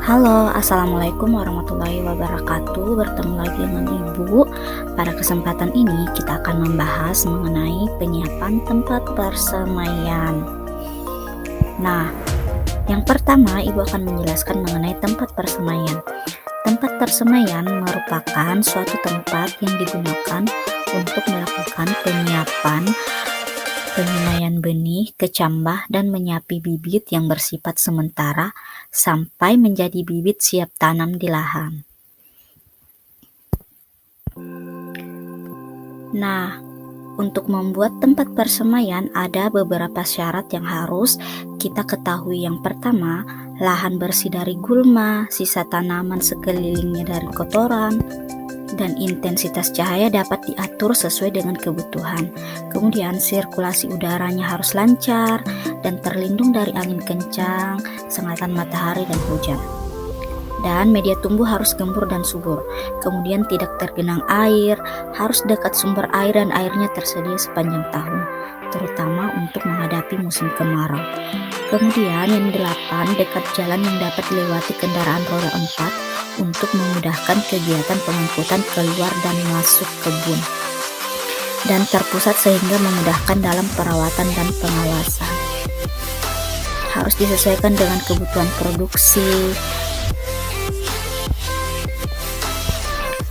Halo, Assalamualaikum warahmatullahi wabarakatuh. Bertemu lagi dengan Ibu. Pada kesempatan ini kita akan membahas mengenai penyiapan tempat persemaian. Nah, yang pertama Ibu akan menjelaskan mengenai tempat persemaian. Tempat persemaian merupakan suatu tempat yang digunakan untuk melakukan penyiapan penyemaian benih, kecambah, dan menyapi bibit yang bersifat sementara sampai menjadi bibit siap tanam di lahan. Nah, untuk membuat tempat persemaian ada beberapa syarat yang harus kita ketahui. Yang pertama, lahan bersih dari gulma, sisa tanaman sekelilingnya dari kotoran, dan intensitas cahaya dapat diatur sesuai dengan kebutuhan. Kemudian sirkulasi udaranya harus lancar dan terlindung dari angin kencang, sengatan matahari dan hujan. Dan media tumbuh harus gembur dan subur. Kemudian tidak tergenang air, harus dekat sumber air dan airnya tersedia sepanjang tahun, terutama untuk menghadapi musim kemarau. Kemudian yang 8, dekat jalan yang dapat dilewati kendaraan roda 4 untuk memudahkan kegiatan pengangkutan keluar dan masuk kebun, dan terpusat sehingga memudahkan dalam perawatan dan pengawasan. Harus disesuaikan dengan kebutuhan produksi.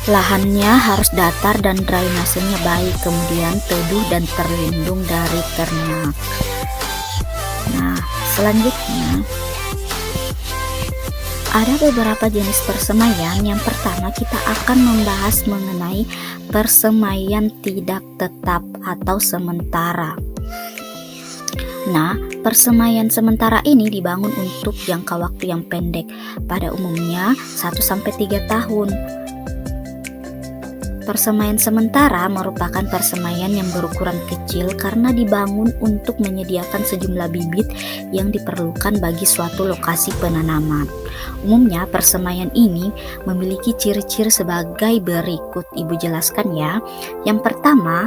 Lahannya harus datar dan drainasenya baik, kemudian teduh dan terlindung dari ternak. Nah, selanjutnya ada beberapa jenis persemaian. Yang pertama, kita akan membahas mengenai persemaian tidak tetap atau sementara. Nah, persemaian sementara ini dibangun untuk jangka waktu yang pendek, pada umumnya 1-3 tahun. Persemaian sementara merupakan persemaian yang berukuran kecil karena dibangun untuk menyediakan sejumlah bibit yang diperlukan bagi suatu lokasi penanaman. Umumnya persemaian ini memiliki ciri-ciri sebagai berikut. Ibu jelaskan ya. Yang pertama,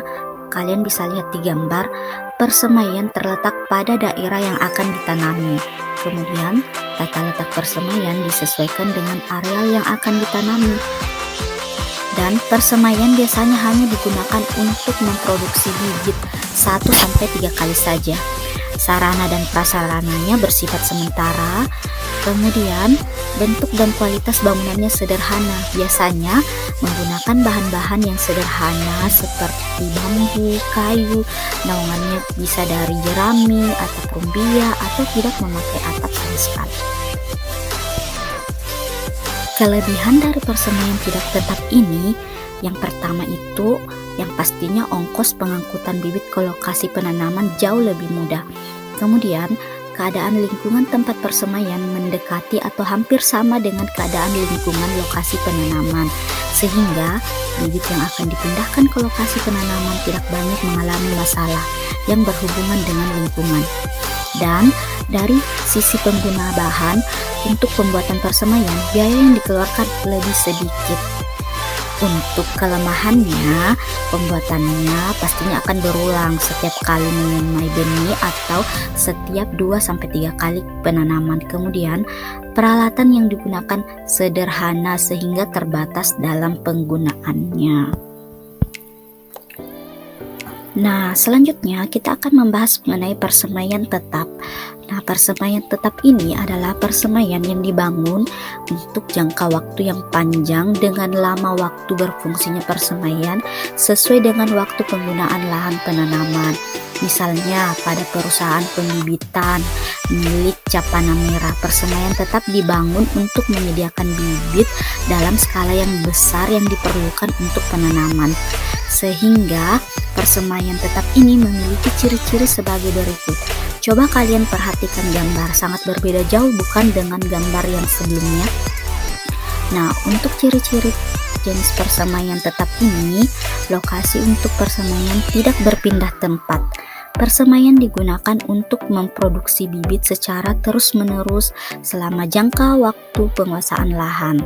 kalian bisa lihat di gambar, persemaian terletak pada daerah yang akan ditanami. Kemudian, tata letak persemaian disesuaikan dengan areal yang akan ditanami. Dan persemaian biasanya hanya digunakan untuk memproduksi bibit 1-3 kali saja. Sarana dan prasarananya bersifat sementara. Kemudian bentuk dan kualitas bangunannya sederhana, biasanya menggunakan bahan-bahan yang sederhana seperti bambu, kayu, naungannya bisa dari jerami atau rumbia, atau tidak memakai atap sama sekali. Kelebihan dari persemaian tidak tetap ini, yang pertama itu yang pastinya ongkos pengangkutan bibit ke lokasi penanaman jauh lebih mudah. Kemudian keadaan lingkungan tempat persemaian mendekati atau hampir sama dengan keadaan lingkungan lokasi penanaman, sehingga bibit yang akan dipindahkan ke lokasi penanaman tidak banyak mengalami masalah yang berhubungan dengan lingkungan. Dan dari sisi pengguna bahan, untuk pembuatan persemaian biaya yang dikeluarkan lebih sedikit. Untuk kelemahannya, pembuatannya pastinya akan berulang setiap kali menyemai benih atau setiap 2-3 kali penanaman. Kemudian peralatan yang digunakan sederhana sehingga terbatas dalam penggunaannya. Nah, selanjutnya kita akan membahas mengenai persemaian tetap. Nah, persemaian tetap ini adalah persemaian yang dibangun untuk jangka waktu yang panjang dengan lama waktu berfungsinya persemaian sesuai dengan waktu penggunaan lahan penanaman. Misalnya pada perusahaan pembibitan milik Capana Merah, persemaian tetap dibangun untuk menyediakan bibit dalam skala yang besar yang diperlukan untuk penanaman. Sehingga persemaian tetap ini memiliki ciri-ciri sebagai berikut. Coba kalian perhatikan gambar, sangat berbeda jauh bukan dengan gambar yang sebelumnya. Nah, untuk ciri-ciri jenis persemaian tetap ini, lokasi untuk persemaian tidak berpindah tempat. Persemaian digunakan untuk memproduksi bibit secara terus-menerus selama jangka waktu penguasaan lahan.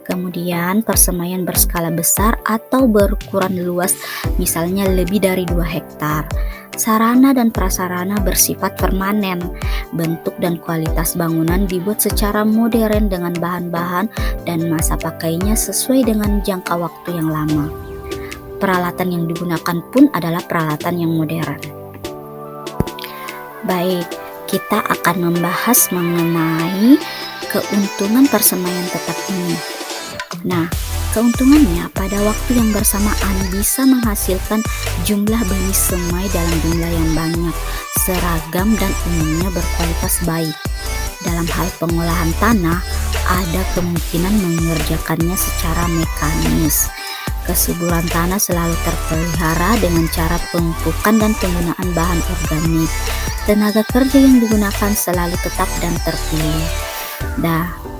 Kemudian persemaian berskala besar atau berukuran luas, misalnya lebih dari 2 hektar. Sarana dan prasarana bersifat permanen. Bentuk dan kualitas bangunan dibuat secara modern dengan bahan-bahan dan masa pakainya sesuai dengan jangka waktu yang lama. Peralatan yang digunakan pun adalah peralatan yang modern. Baik, kita akan membahas mengenai keuntungan persemaian tetap ini. Nah, keuntungannya pada waktu yang bersamaan bisa menghasilkan jumlah benih semai dalam jumlah yang banyak, seragam dan umumnya berkualitas baik. Dalam hal pengolahan tanah, ada kemungkinan mengerjakannya secara mekanis. Kesuburan tanah selalu terpelihara dengan cara pemupukan dan penggunaan bahan organik. Tenaga kerja yang digunakan selalu tetap dan terpilih.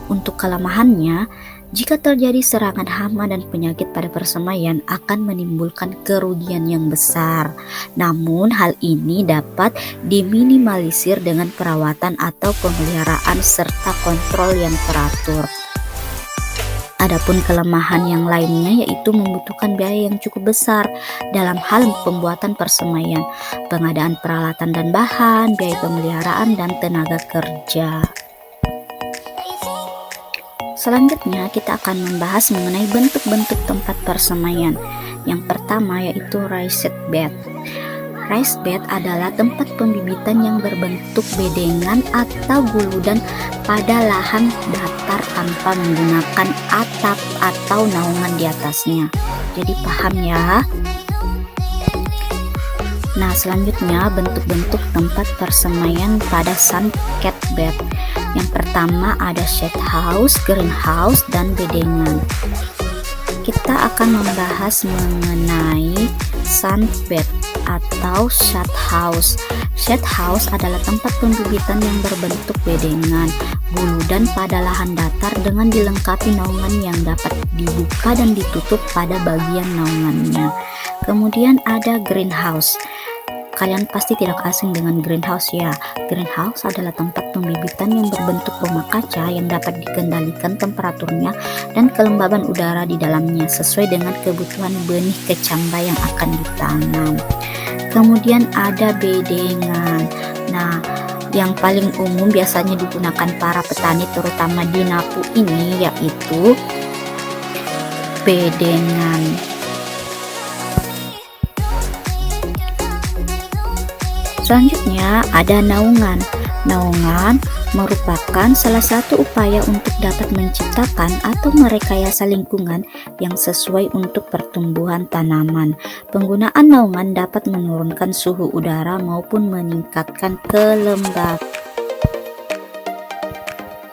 Untuk kelemahannya, jika terjadi serangan hama dan penyakit pada persemaian akan menimbulkan kerugian yang besar. Namun hal ini dapat diminimalisir dengan perawatan atau pemeliharaan serta kontrol yang teratur. Adapun kelemahan yang lainnya yaitu membutuhkan biaya yang cukup besar dalam hal pembuatan persemaian, pengadaan peralatan dan bahan, biaya pemeliharaan dan tenaga kerja. Selanjutnya kita akan membahas mengenai bentuk-bentuk tempat persemaian. Yang pertama yaitu raised bed. Raised bed adalah tempat pembibitan yang berbentuk bedengan atau guludan pada lahan datar tanpa menggunakan atap atau naungan di atasnya. Jadi paham ya? Nah, selanjutnya bentuk-bentuk tempat persemaian pada suncat bed. Yang pertama ada shade house, greenhouse, dan bedengan. Kita akan membahas mengenai sunbed atau shade house. Shade house adalah tempat pembibitan yang berbentuk bedengan, guludan pada lahan datar dengan dilengkapi naungan yang dapat dibuka dan ditutup pada bagian naungannya. Kemudian ada greenhouse. Kalian pasti tidak asing dengan greenhouse ya. Greenhouse adalah tempat pembibitan yang berbentuk rumah kaca yang dapat dikendalikan temperaturnya dan kelembaban udara di dalamnya sesuai dengan kebutuhan benih kecamba yang akan ditanam. Kemudian ada bedengan. Nah, yang paling umum biasanya digunakan para petani terutama di Napu ini yaitu bedengan. Selanjutnya ada naungan. Naungan merupakan salah satu upaya untuk dapat menciptakan atau merekayasa lingkungan yang sesuai untuk pertumbuhan tanaman. Penggunaan naungan dapat menurunkan suhu udara maupun meningkatkan kelembaban.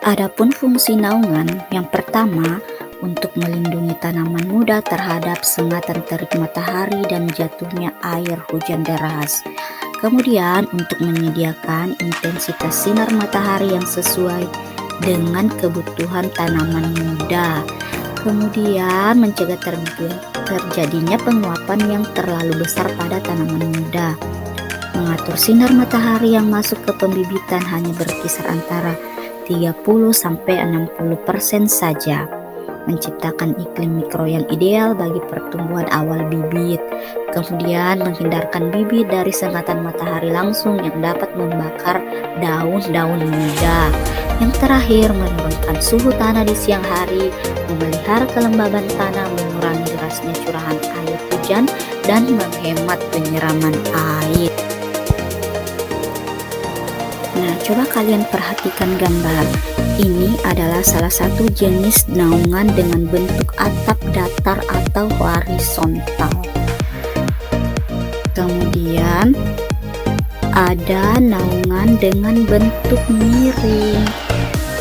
Adapun fungsi naungan yang pertama untuk melindungi tanaman muda terhadap sengatan terik matahari dan jatuhnya air hujan deras. Kemudian untuk menyediakan intensitas sinar matahari yang sesuai dengan kebutuhan tanaman muda. Kemudian mencegah terjadinya penguapan yang terlalu besar pada tanaman muda. Mengatur sinar matahari yang masuk ke pembibitan hanya berkisar antara 30-60% saja. Menciptakan iklim mikro yang ideal bagi pertumbuhan awal bibit. Kemudian menghindarkan bibit dari sengatan matahari langsung yang dapat membakar daun-daun muda. Yang terakhir, menurunkan suhu tanah di siang hari, memelihara kelembaban tanah, mengurangi derasnya curahan air hujan, dan menghemat penyiraman air. Nah, coba kalian perhatikan gambar. Ini adalah salah satu jenis naungan dengan bentuk atap datar atau horizontal. Kemudian ada naungan dengan bentuk miring.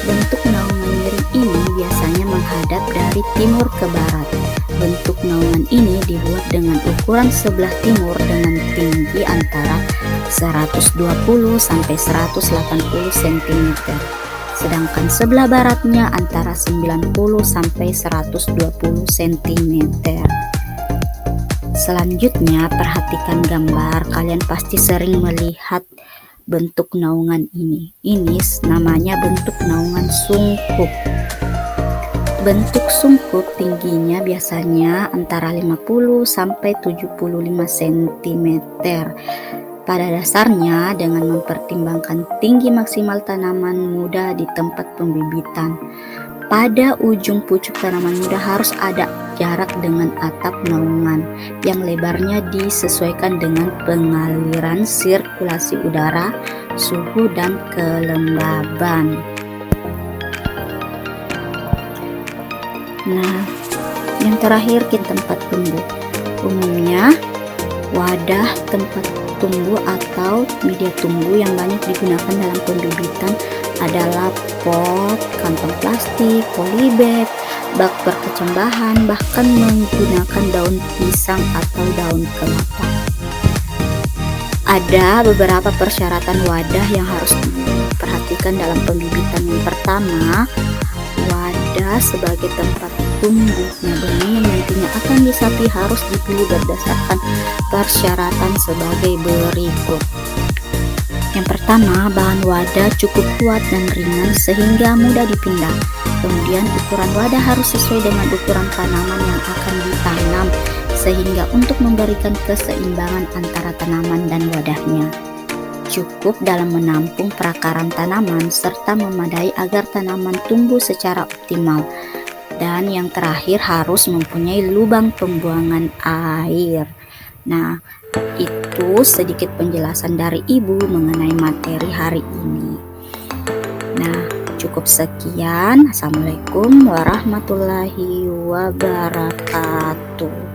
Bentuk naungan miring ini biasanya menghadap dari timur ke barat. Bentuk naungan ini dibuat dengan ukuran sebelah timur dengan tinggi antara 120 sampai 180 cm. Sedangkan sebelah baratnya antara 90 sampai 120 cm. Selanjutnya perhatikan gambar, kalian pasti sering melihat bentuk naungan ini. Ini namanya bentuk naungan sungkup. Bentuk sungkup tingginya biasanya antara 50 sampai 75 cm. Pada dasarnya, dengan mempertimbangkan tinggi maksimal tanaman muda di tempat pembibitan, pada ujung pucuk tanaman muda harus ada jarak dengan atap naungan yang lebarnya disesuaikan dengan pengaliran sirkulasi udara, suhu, dan kelembaban. Nah, yang terakhir, tempat tumbuh. Umumnya, wadah tempat tumbuh atau media tumbuh yang banyak digunakan dalam pembibitan adalah pot, kantong plastik, polybag, bak berkecambahan, bahkan menggunakan daun pisang atau daun kelapa. Ada beberapa persyaratan wadah yang harus diperhatikan dalam pembibitan. Yang pertama, wadah sebagai tempat tumbuhnya benih yang nantinya akan disapi harus dipilih berdasarkan persyaratan sebagai berikut. Yang pertama, bahan wadah cukup kuat dan ringan sehingga mudah dipindah. Kemudian ukuran wadah harus sesuai dengan ukuran tanaman yang akan ditanam sehingga untuk memberikan keseimbangan antara tanaman dan wadahnya. Cukup dalam menampung perakaran tanaman serta memadai agar tanaman tumbuh secara optimal. Dan yang terakhir, harus mempunyai lubang pembuangan air. Nah, itu sedikit penjelasan dari Ibu mengenai materi hari ini. Nah, cukup sekian. Assalamualaikum warahmatullahi wabarakatuh.